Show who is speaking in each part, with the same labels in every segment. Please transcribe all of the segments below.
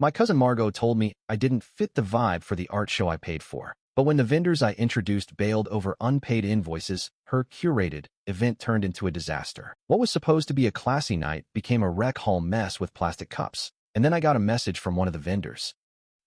Speaker 1: My cousin Margo told me I didn't fit the vibe for the art show I paid for. But when the vendors I introduced bailed over unpaid invoices, her curated event turned into a disaster. What was supposed to be a classy night became a rec hall mess with plastic cups. And then I got a message from one of the vendors.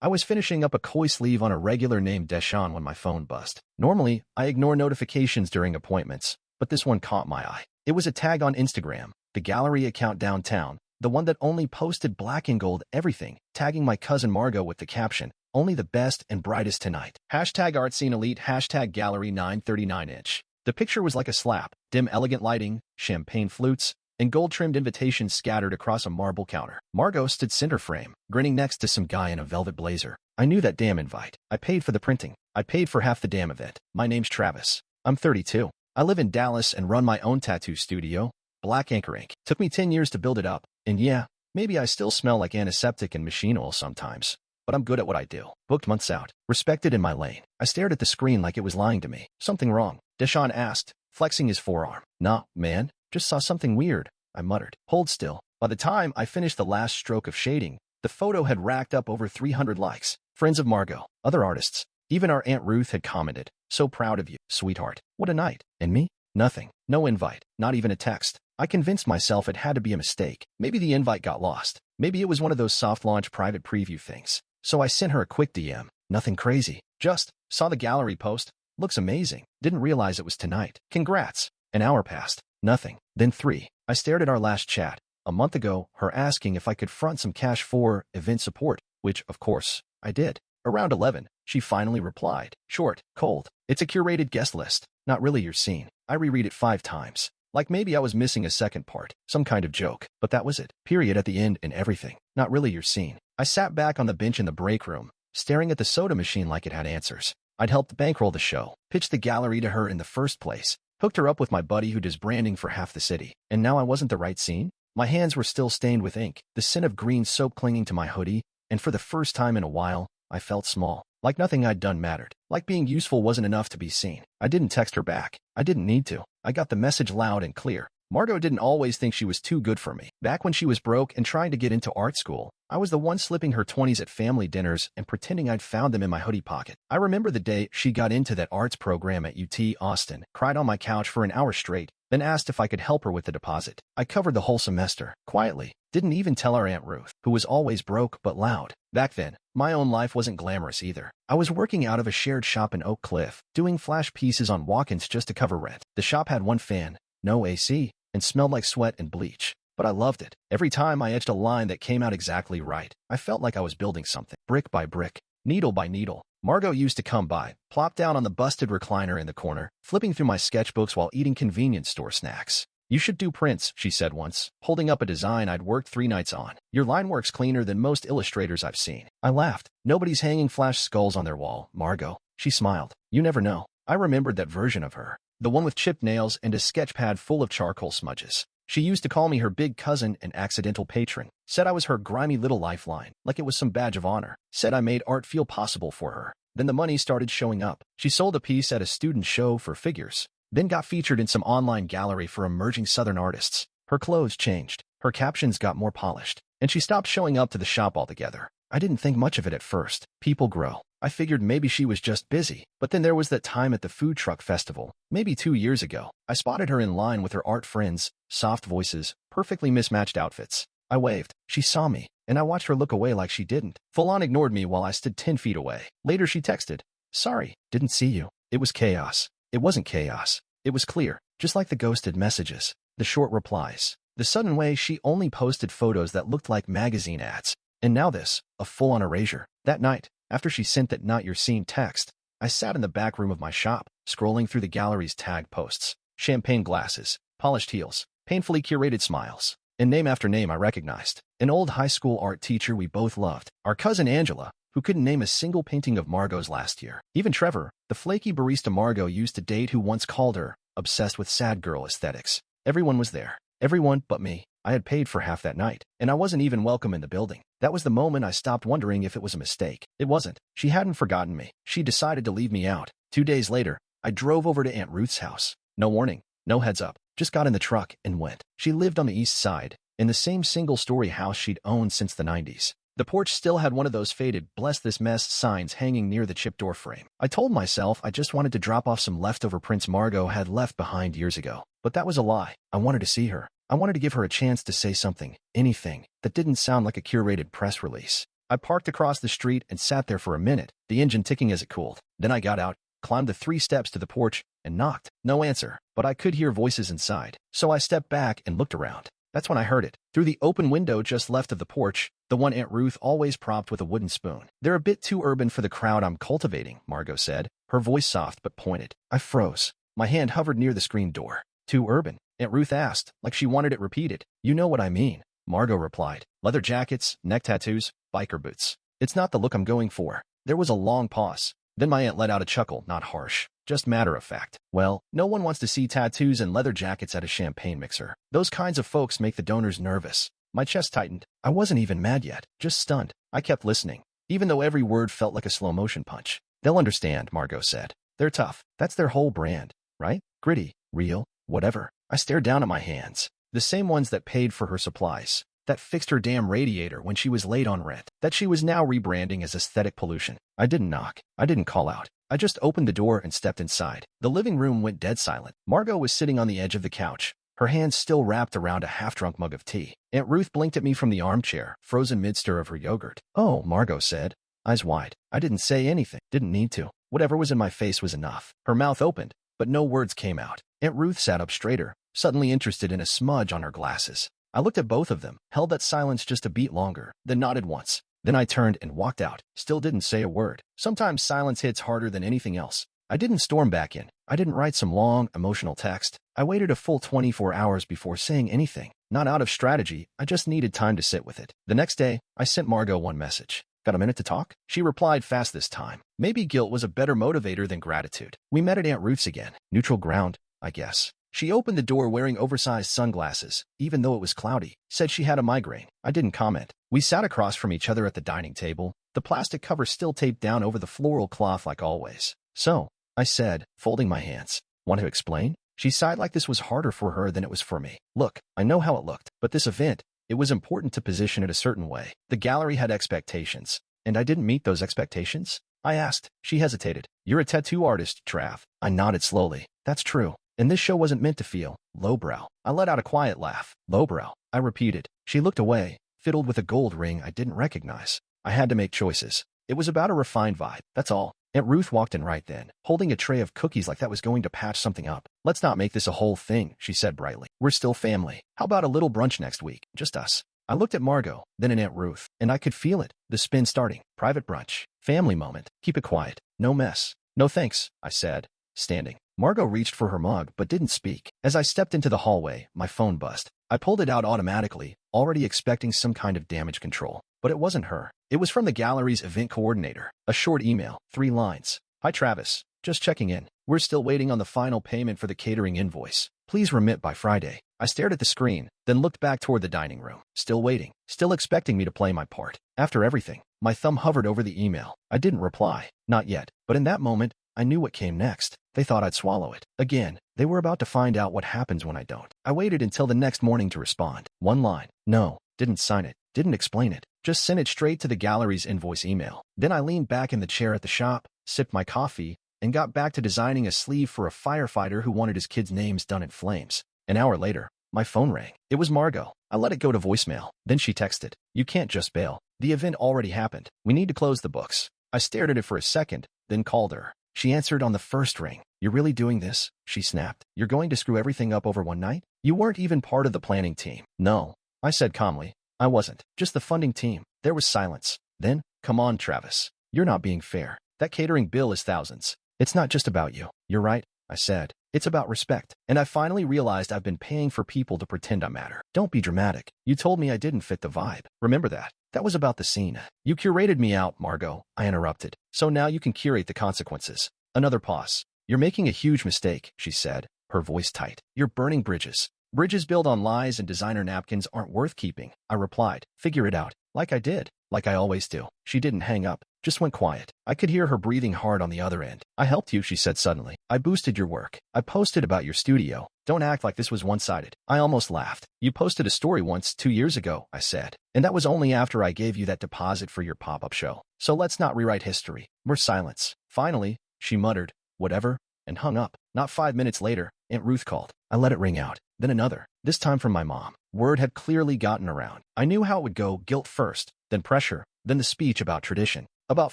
Speaker 1: I was finishing up a koi sleeve on a regular named Deshaun when my phone buzzed. Normally, I ignore notifications during appointments, but this one caught my eye. It was a tag on Instagram, the gallery account downtown, the one that only posted black and gold everything, tagging my cousin Margo with the caption, "Only the best and brightest tonight. Hashtag art scene elite, hashtag gallery 939-inch. The picture was like a slap, dim elegant lighting, champagne flutes, and gold-trimmed invitations scattered across a marble counter. Margo stood center frame, grinning next to some guy in a velvet blazer. I knew that damn invite. I paid for the printing. I paid for half the damn event. My name's Travis. I'm 32. I live in Dallas and run my own tattoo studio, Black Anchor Ink. Took me 10 years to build it up, and yeah, maybe I still smell like antiseptic and machine oil sometimes, but I'm good at what I do. Booked months out. Respected in my lane. I stared at the screen like it was lying to me. Something wrong? Deshaun asked, flexing his forearm. Nah, man. Just saw something weird, I muttered. Hold still. By the time I finished the last stroke of shading, the photo had racked up over 300 likes. Friends of Margo, other artists, even our Aunt Ruth had commented, "So proud of you, sweetheart. What a night." And me? Nothing. No invite. Not even a text. I convinced myself it had to be a mistake. Maybe the invite got lost. Maybe it was one of those soft launch private preview things. So I sent her a quick DM. Nothing crazy. Just, saw the gallery post. Looks amazing. Didn't realize it was tonight. Congrats. An hour passed. Nothing. Then 3. I stared at our last chat. A month ago, her asking if I could front some cash for event support, which, of course, I did. Around 11, she finally replied. Short, cold. It's a curated guest list. Not really your scene. I reread it 5 times. Like maybe I was missing a second part. Some kind of joke. But that was it. Period at the end and everything. Not really your scene. I sat back on the bench in the break room, staring at the soda machine like it had answers. I'd helped bankroll the show, pitched the gallery to her in the first place, hooked her up with my buddy who does branding for half the city. And now I wasn't the right scene? My hands were still stained with ink, the scent of green soap clinging to my hoodie, and for the first time in a while, I felt small. Like nothing I'd done mattered. Like being useful wasn't enough to be seen. I didn't text her back. I didn't need to. I got the message loud and clear. Margo didn't always think she was too good for me. Back when she was broke and trying to get into art school, I was the one slipping her 20s at family dinners and pretending I'd found them in my hoodie pocket. I remember the day she got into that arts program at UT Austin, cried on my couch for an hour straight, then asked if I could help her with the deposit. I covered the whole semester, quietly. Didn't even tell our Aunt Ruth, who was always broke but loud. Back then, my own life wasn't glamorous either. I was working out of a shared shop in Oak Cliff, doing flash pieces on walk-ins just to cover rent. The shop had one fan, no AC, and smelled like sweat and bleach. But I loved it. Every time I etched a line that came out exactly right, I felt like I was building something, brick by brick, needle by needle. Margo used to come by, plop down on the busted recliner in the corner, flipping through my sketchbooks while eating convenience store snacks. "You should do prints," she said once, holding up a design I'd worked 3 nights on. "Your line works cleaner than most illustrators I've seen." I laughed. "Nobody's hanging flash skulls on their wall, Margo." She smiled. "You never know." I remembered that version of her, the one with chipped nails and a sketch pad full of charcoal smudges. She used to call me her big cousin and accidental patron. Said I was her grimy little lifeline, like it was some badge of honor. Said I made art feel possible for her. Then the money started showing up. She sold a piece at a student show for figures, then got featured in some online gallery for emerging Southern artists. Her clothes changed. Her captions got more polished. And she stopped showing up to the shop altogether. I didn't think much of it at first. People grow. I figured maybe she was just busy. But then there was that time at the food truck festival, maybe 2 years ago. I spotted her in line with her art friends, soft voices, perfectly mismatched outfits. I waved. She saw me, and I watched her look away like she didn't. Full-on ignored me while I stood 10 feet away. Later she texted, "Sorry, didn't see you." It was chaos. It wasn't chaos. It was clear, just like the ghosted messages, the short replies, the sudden way she only posted photos that looked like magazine ads. And now this, a full-on erasure. That night, after she sent that "not your scene" text, I sat in the back room of my shop, scrolling through the gallery's tag posts. Champagne glasses, polished heels, painfully curated smiles, and name after name I recognized. An old high school art teacher we both loved. Our cousin Angela, who couldn't name a single painting of Margo's last year. Even Trevor, the flaky barista Margo used to date, who once called her obsessed with sad girl aesthetics. Everyone was there. Everyone but me. I had paid for half that night, and I wasn't even welcome in the building. That was the moment I stopped wondering if it was a mistake. It wasn't. She hadn't forgotten me. She decided to leave me out. 2 days later, I drove over to Aunt Ruth's house. No warning, no heads up. Just got in the truck and went. She lived on the east side, in the same single-story house she'd owned since the 90s. The porch still had one of those faded "Bless this mess" signs hanging near the chipped door frame. I told myself I just wanted to drop off some leftover prints Margo had left behind years ago. But that was a lie. I wanted to see her. I wanted to give her a chance to say something, anything, that didn't sound like a curated press release. I parked across the street and sat there for a minute, the engine ticking as it cooled. Then I got out, climbed the 3 steps to the porch, and knocked. No answer, but I could hear voices inside. So I stepped back and looked around. That's when I heard it. Through the open window just left of the porch, the one Aunt Ruth always propped with a wooden spoon. "They're a bit too urban for the crowd I'm cultivating," Margo said, her voice soft but pointed. I froze. My hand hovered near the screen door. "Too urban?" Aunt Ruth asked, like she wanted it repeated. "You know what I mean," Margo replied. "Leather jackets, neck tattoos, biker boots. It's not the look I'm going for." There was a long pause. Then my aunt let out a chuckle, not harsh, just matter of fact. "Well, no one wants to see tattoos and leather jackets at a champagne mixer. Those kinds of folks make the donors nervous." My chest tightened. I wasn't even mad yet, just stunned. I kept listening, even though every word felt like a slow-motion punch. "They'll understand," Margo said. "They're tough. That's their whole brand, right? Gritty, real, whatever." I stared down at my hands. The same ones that paid for her supplies, that fixed her damn radiator when she was late on rent, that she was now rebranding as aesthetic pollution. I didn't knock. I didn't call out. I just opened the door and stepped inside. The living room went dead silent. Margo was sitting on the edge of the couch, her hands still wrapped around a half-drunk mug of tea. Aunt Ruth blinked at me from the armchair, frozen mid-stir of her yogurt. "Oh," Margo said, eyes wide. I didn't say anything. Didn't need to. Whatever was in my face was enough. Her mouth opened, but no words came out. Aunt Ruth sat up straighter, suddenly interested in a smudge on her glasses. I looked at both of them, held that silence just a beat longer, then nodded once. Then I turned and walked out. Still didn't say a word. Sometimes silence hits harder than anything else. I didn't storm back in. I didn't write some long, emotional text. I waited a full 24 hours before saying anything. Not out of strategy, I just needed time to sit with it. The next day, I sent Margo one message. "Got a minute to talk?" She replied fast this time. Maybe guilt was a better motivator than gratitude. We met at Aunt Ruth's again. Neutral ground, I guess. She opened the door wearing oversized sunglasses, even though it was cloudy. Said she had a migraine. I didn't comment. We sat across from each other at the dining table, the plastic cover still taped down over the floral cloth like always. "So," I said, folding my hands. "Want to explain?" She sighed like this was harder for her than it was for me. "Look, I know how it looked, but this event, it was important to position it a certain way. The gallery had expectations, and I didn't meet those expectations." I asked. She hesitated. "You're a tattoo artist, Trav." I nodded slowly. "That's true. And this show wasn't meant to feel lowbrow." I let out a quiet laugh. "Lowbrow," I repeated. She looked away, fiddled with a gold ring I didn't recognize. I had to make choices. It was about a refined vibe, that's all. Aunt Ruth walked in right then, holding a tray of cookies like that was going to patch something up. "Let's not make this a whole thing," she said brightly. "We're still family. How about a little brunch next week? Just us." I looked at Margo, then at Aunt Ruth, and I could feel it. The spin starting. Private brunch. Family moment. Keep it quiet. No mess. "No thanks," I said, standing. Margo reached for her mug but didn't speak. As I stepped into the hallway, my phone buzzed. I pulled it out automatically, already expecting some kind of damage control. But it wasn't her. It was from the gallery's event coordinator. A short email, 3 lines. "Hi Travis. Just checking in. We're still waiting on the final payment for the catering invoice. Please remit by Friday." I stared at the screen, then looked back toward the dining room. Still waiting. Still expecting me to play my part. After everything, my thumb hovered over the email. I didn't reply. Not yet. But in that moment, I knew what came next. They thought I'd swallow it. Again, they were about to find out what happens when I don't. I waited until the next morning to respond. 1 line. No. Didn't sign it. Didn't explain it. Just sent it straight to the gallery's invoice email. Then I leaned back in the chair at the shop, sipped my coffee, and got back to designing a sleeve for a firefighter who wanted his kids' names done in flames. An hour later, my phone rang. It was Margo. I let it go to voicemail. Then she texted. "You can't just bail. The event already happened. We need to close the books." I stared at it for a second, then called her. She answered on the first ring. "You're really doing this?" she snapped. "You're going to screw everything up over one night? You weren't even part of the planning team." "No," I said calmly. "I wasn't. Just the funding team." There was silence. Then, "Come on, Travis. You're not being fair. That catering bill is thousands. It's not just about you." "You're right," I said. "It's about respect." And I finally realized I've been paying for people to pretend I matter. "Don't be dramatic. You told me I didn't fit the vibe. Remember that. That was about the scene." "You curated me out, Margo," I interrupted. "So now you can curate the consequences." Another pause. "You're making a huge mistake," she said, her voice tight. "You're burning bridges. Bridges built on lies and designer napkins aren't worth keeping." I replied. "Figure it out." Like I did. Like I always do. She didn't hang up. Just went quiet. I could hear her breathing hard on the other end. "I helped you," she said suddenly. "I boosted your work. I posted about your studio. Don't act like this was one-sided. I almost laughed. You posted a story once 2 years ago, I said. And that was only after I gave you that deposit for your pop-up show. So let's not rewrite history. More silence. Finally, she muttered, whatever, and hung up. Not 5 minutes later, Aunt Ruth called. I let it ring out. Then another, this time from my mom. Word had clearly gotten around. I knew how it would go, guilt first, then pressure, then the speech about tradition, about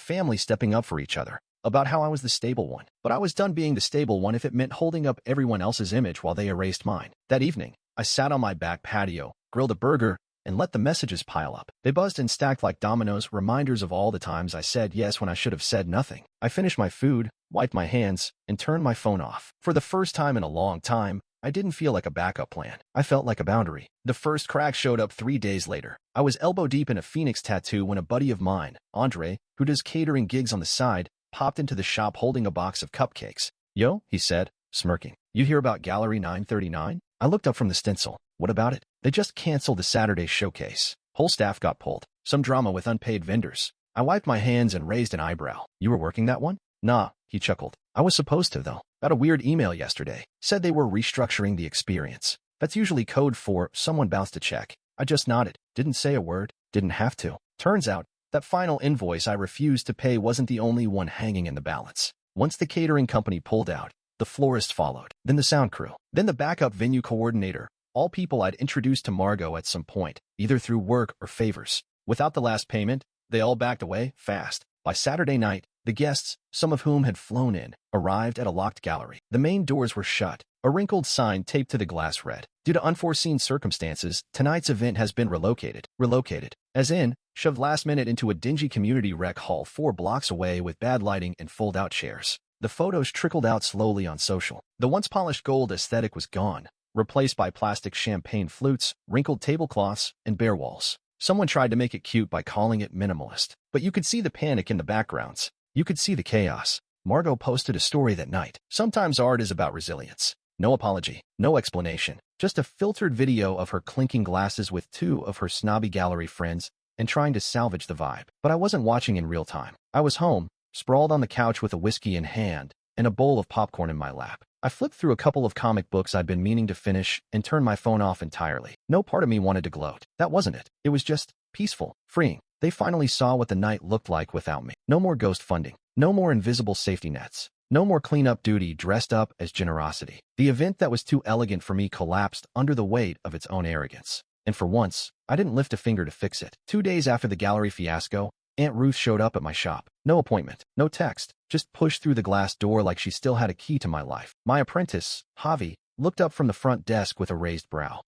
Speaker 1: family stepping up for each other, about how I was the stable one. But I was done being the stable one if it meant holding up everyone else's image while they erased mine. That evening, I sat on my back patio, grilled a burger, and let the messages pile up. They buzzed and stacked like dominoes, reminders of all the times I said yes when I should have said nothing. I finished my food, wiped my hands, and turned my phone off. For the first time in a long time, I didn't feel like a backup plan. I felt like a boundary. The first crack showed up 3 days later. I was elbow deep in a phoenix tattoo when a buddy of mine, Andre, who does catering gigs on the side, popped into the shop holding a box of cupcakes. Yo, he said, smirking. You hear about Gallery 939? I looked up from the stencil. What about it? They just canceled the Saturday showcase. Whole staff got pulled. Some drama with unpaid vendors. I wiped my hands and raised an eyebrow. You were working that one? Nah, he chuckled. I was supposed to, though. Got a weird email yesterday. Said they were restructuring the experience. That's usually code for someone bounced a check. I just nodded. Didn't say a word. Didn't have to. Turns out, that final invoice I refused to pay wasn't the only one hanging in the balance. Once the catering company pulled out, the florist followed, then the sound crew, then the backup venue coordinator, all people I'd introduced to Margo at some point, either through work or favors. Without the last payment, they all backed away fast. By Saturday night, the guests, some of whom had flown in, arrived at a locked gallery. The main doors were shut. A wrinkled sign taped to the glass read, "Due to unforeseen circumstances, tonight's event has been relocated." Relocated, as in, shoved last minute into a dingy community rec hall 4 blocks away with bad lighting and fold-out chairs. The photos trickled out slowly on social. The once polished gold aesthetic was gone, replaced by plastic champagne flutes, wrinkled tablecloths, and bare walls. Someone tried to make it cute by calling it minimalist, but you could see the panic in the backgrounds. You could see the chaos. Margo posted a story that night. Sometimes art is about resilience. No apology, no explanation, just a filtered video of her clinking glasses with 2 of her snobby gallery friends and trying to salvage the vibe. But I wasn't watching in real time. I was home, sprawled on the couch with a whiskey in hand and a bowl of popcorn in my lap. I flipped through a couple of comic books I'd been meaning to finish and turned my phone off entirely. No part of me wanted to gloat. That wasn't it. It was just peaceful, freeing. They finally saw what the night looked like without me. No more ghost funding. No more invisible safety nets. No more cleanup duty dressed up as generosity. The event that was too elegant for me collapsed under the weight of its own arrogance. And for once, I didn't lift a finger to fix it. 2 days after the gallery fiasco, Aunt Ruth showed up at my shop. No appointment, no text, just pushed through the glass door like she still had a key to my life. My apprentice, Javi, looked up from the front desk with a raised brow.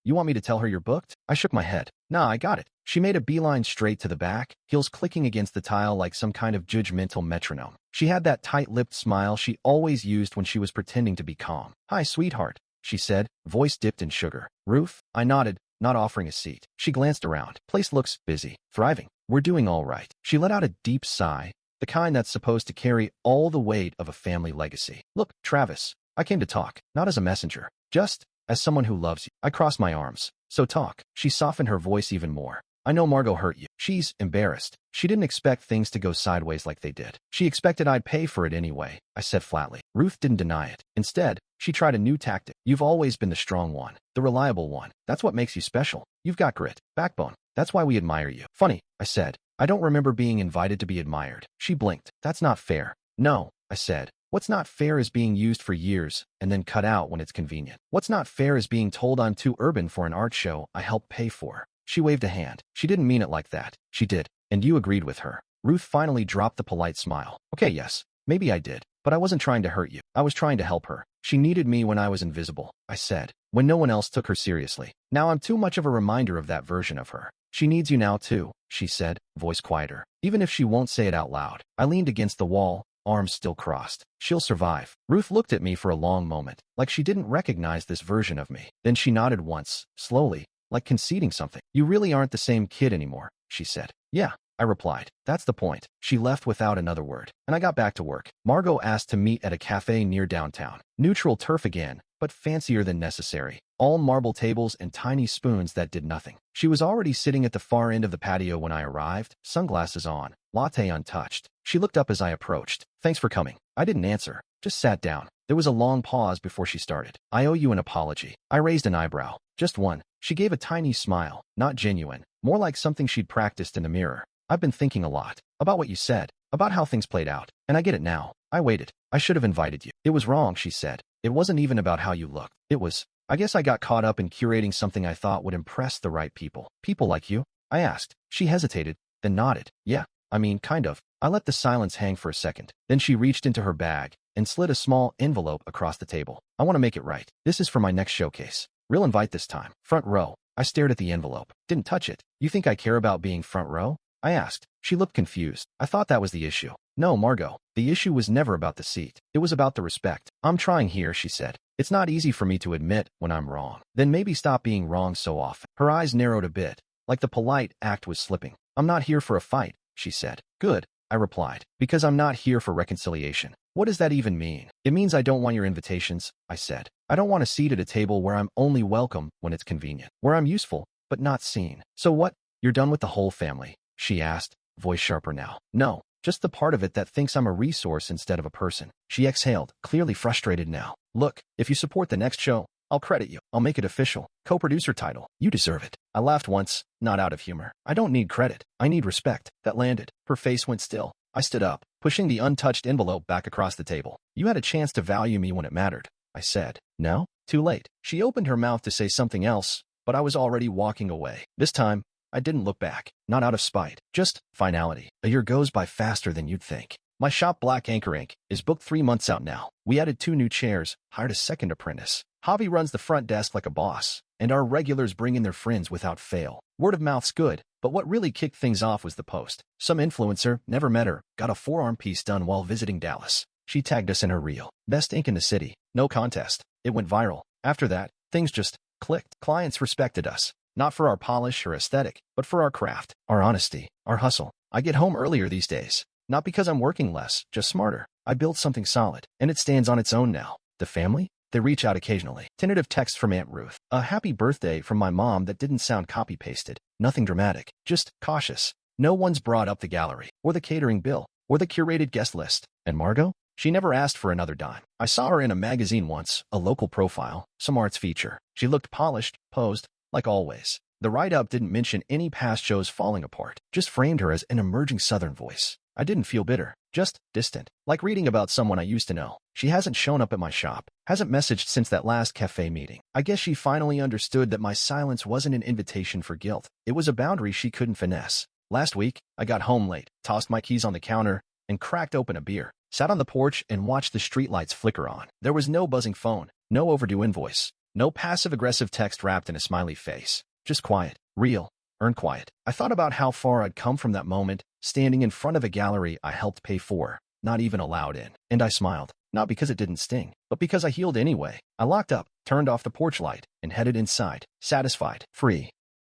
Speaker 1: You want me to tell her you're booked? I shook my head. Nah, I got it. She made a beeline straight to the back, heels clicking against the tile like some kind of judgmental metronome. She had that tight-lipped smile she always used when she was pretending to be calm. Hi, sweetheart, she said, voice dipped in sugar. Ruth? I nodded, not offering a seat. She glanced around. Place looks busy. Thriving. We're doing all right. She let out a deep sigh, the kind that's supposed to carry all the weight of a family legacy. Look, Travis, I came to talk, not as a messenger, just as someone who loves you. I crossed my arms. So talk. She softened her voice even more. I know Margo hurt you. She's embarrassed. She didn't expect things to go sideways like they did. She expected I'd pay for it anyway, I said flatly. Ruth didn't deny it. Instead, she tried a new tactic. You've always been the strong one, the reliable one. That's what makes you special. You've got grit, backbone. That's why we admire you. Funny, I said. I don't remember being invited to be admired. She blinked. That's not fair. No, I said. What's not fair is being used for years and then cut out when it's convenient. What's not fair is being told I'm too urban for an art show I helped pay for. She waved a hand. She didn't mean it like that. She did. And you agreed with her. Ruth finally dropped the polite smile. Okay, yes, maybe I did. But I wasn't trying to hurt you. I was trying to help her. She needed me when I was invisible, I said, when no one else took her seriously. Now I'm too much of a reminder of that version of her. She needs you now too, she said, voice quieter. Even if she won't say it out loud. I leaned against the wall, arms still crossed. She'll survive. Ruth looked at me for a long moment, like she didn't recognize this version of me. Then she nodded once, slowly, like conceding something. You really aren't the same kid anymore, she said. Yeah, I replied. That's the point. She left without another word, and I got back to work. Margo asked to meet at a cafe near downtown. Neutral turf again, but fancier than necessary. All marble tables and tiny spoons that did nothing. She was already sitting at the far end of the patio when I arrived, sunglasses on, latte untouched. She looked up as I approached. Thanks for coming. I didn't answer, just sat down. There was a long pause before she started. I owe you an apology. I raised an eyebrow. Just one. She gave a tiny smile, not genuine, more like something she'd practiced in the mirror. I've been thinking a lot about what you said, about how things played out, and I get it now. I waited. I should have invited you. It was wrong, she said. It wasn't even about how you looked. It was, I guess I got caught up in curating something I thought would impress the right people. People like you? I asked. She hesitated, then nodded. Yeah, I mean, kind of. I let the silence hang for a second. Then she reached into her bag and slid a small envelope across the table. I want to make it right. This is for my next showcase. Real invite this time. Front row. I stared at the envelope. Didn't touch it. You think I care about being front row? I asked. She looked confused. I thought that was the issue. No, Margo. The issue was never about the seat. It was about the respect. I'm trying here, she said. It's not easy for me to admit when I'm wrong. Then maybe stop being wrong so often. Her eyes narrowed a bit, like the polite act was slipping. I'm not here for a fight, she said. Good, I replied. Because I'm not here for reconciliation. What does that even mean? It means I don't want your invitations, I said. I don't want a seat at a table where I'm only welcome when it's convenient, where I'm useful, but not seen. So what? You're done with the whole family? She asked, voice sharper now. No, just the part of it that thinks I'm a resource instead of a person. She exhaled, clearly frustrated now. Look, if you support the next show, I'll credit you. I'll make it official. Co-producer title. You deserve it. I laughed once, not out of humor. I don't need credit. I need respect. That landed. Her face went still. I stood up, pushing the untouched envelope back across the table. You had a chance to value me when it mattered, I said. No? Too late. She opened her mouth to say something else, but I was already walking away. This time, I didn't look back. Not out of spite. Just finality. A year goes by faster than you'd think. My shop Black Anchor Inc. is booked 3 months out now. We added 2 new chairs, hired a second apprentice. Javi runs the front desk like a boss, and our regulars bring in their friends without fail. Word of mouth's good, but what really kicked things off was the post. Some influencer, never met her, got a forearm piece done while visiting Dallas. She tagged us in her reel. Best ink in the city. No contest. It went viral. After that, things just clicked. Clients respected us. Not for our polish or aesthetic, but for our craft, our honesty, our hustle. I get home earlier these days. Not because I'm working less, just smarter. I built something solid, and it stands on its own now. The family? They reach out occasionally. Tentative text from Aunt Ruth. A happy birthday from my mom that didn't sound copy-pasted. Nothing dramatic. Just cautious. No one's brought up the gallery, or the catering bill, or the curated guest list. And Margo? She never asked for another dime. I saw her in a magazine once, a local profile, some arts feature. She looked polished, posed, like always. The write-up didn't mention any past shows falling apart, just framed her as an emerging Southern voice. I didn't feel bitter, just distant, like reading about someone I used to know. She hasn't shown up at my shop, hasn't messaged since that last cafe meeting. I guess she finally understood that my silence wasn't an invitation for guilt. It was a boundary she couldn't finesse. Last week, I got home late, tossed my keys on the counter, and cracked open a beer. Sat on the porch and watched the streetlights flicker on. There was no buzzing phone, no overdue invoice, no passive-aggressive text wrapped in a smiley face. Just quiet, real, earned quiet. I thought about how far I'd come from that moment, standing in front of a gallery I helped pay for, not even allowed in. And I smiled, not because it didn't sting, but because I healed anyway. I locked up, turned off the porch light, and headed inside, satisfied, free.